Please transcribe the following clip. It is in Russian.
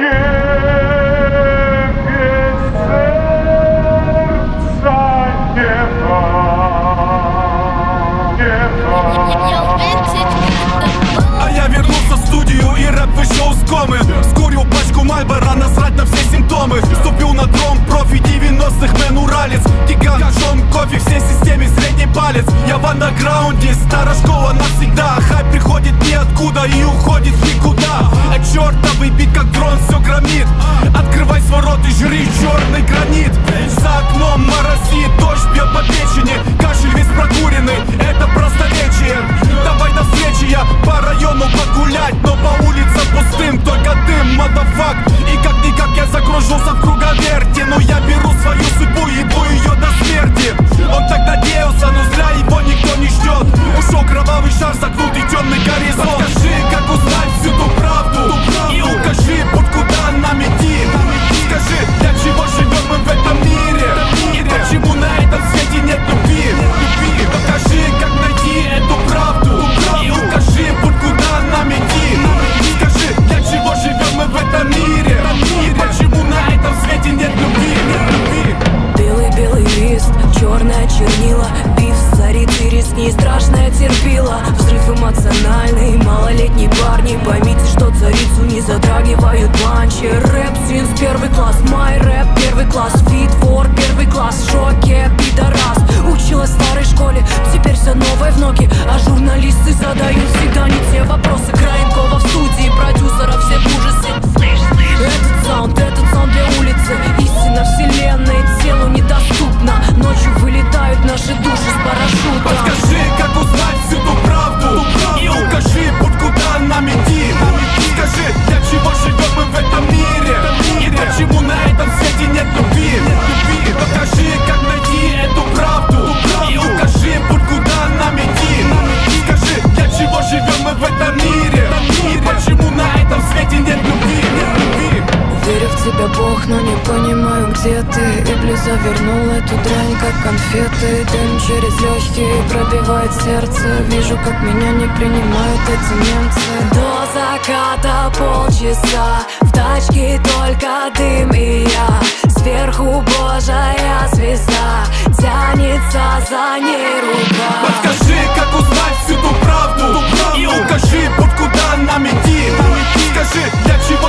А я вернулся в студию и рэп вышел из комы. Скурил пачку Мальбора, насрать на все симптомы. Ступил на дром, профи 90-х, мэн уралец. Гигант, Джон, кофе, все системе средний палец. Я в андерграунде, старая школа навсегда. Хайп приходит ниоткуда и уходит никуда. А чертовый бит как дрон все громит. Открывай свой рот и жри черный гранит. За окном моросит, дождь бьет по печени. Кашель весь прокуренный, это просто речи. Давай до встречи, я по району погулять, но по улицам пустым только дым, мадафак. И как-никак я загружился в круговерти, но я беру свою судьбу, ебу ее до смерти. Он так надеялся, но зря его никто не ждет. Ушел кровавый шар, загнутый темный горизонт. Подскажи, как узнать всю ту правду, и укажи, путь куда нам идти. Скажи, для чего живем мы в этом мире, и почему на этом свете нет любви. Покажи, как найти эту правду, и укажи, путь куда нам идти. Скажи, для чего живем мы в этом мире, и почему на этом свете нет любви. Белый-белый лист, черное чернила, биф, царицы резни, страшное терпила. Взрыв эмоциональный, малолетние парни, поймите, что царицу не затрагивают банчи. Рэп, синс, первый класс, май рэп, первый класс, фитвор, первый класс, в шоке, пидорас. Училась в старой школе, теперь все новое в ноги, а журналисты задают всегда не те вопросы. Краенкова в студии, продюсера все в ужасе. Этот саунд для улицы, истина вселенной телу недоступна. Ночью вылетают наши души с парашюта. Подскажи, как узнать всю ту правду, и укажи, путь куда нам идти. Скажи, для чего живем мы в этом мире, и почему на этом свете нет любви. Покажи, как найти эту правду, и укажи, путь куда нам идти. Скажи, для чего живем мы в этом мире, и почему на этом свете нет любви. Верю в тебя, Бог, но не понимаю, где ты. Иблис завернул эту дрянь, как конфеты. Дым через легкие пробивает сердце. Вижу, как меня не принимают эти немцы. До заката полчаса, в тачке только дым и я. Сверху Божья звезда, тянется за ней рука. Подскажи, как узнать всю ту правду, и укажи, путь куда нам идти. Скажи, для чего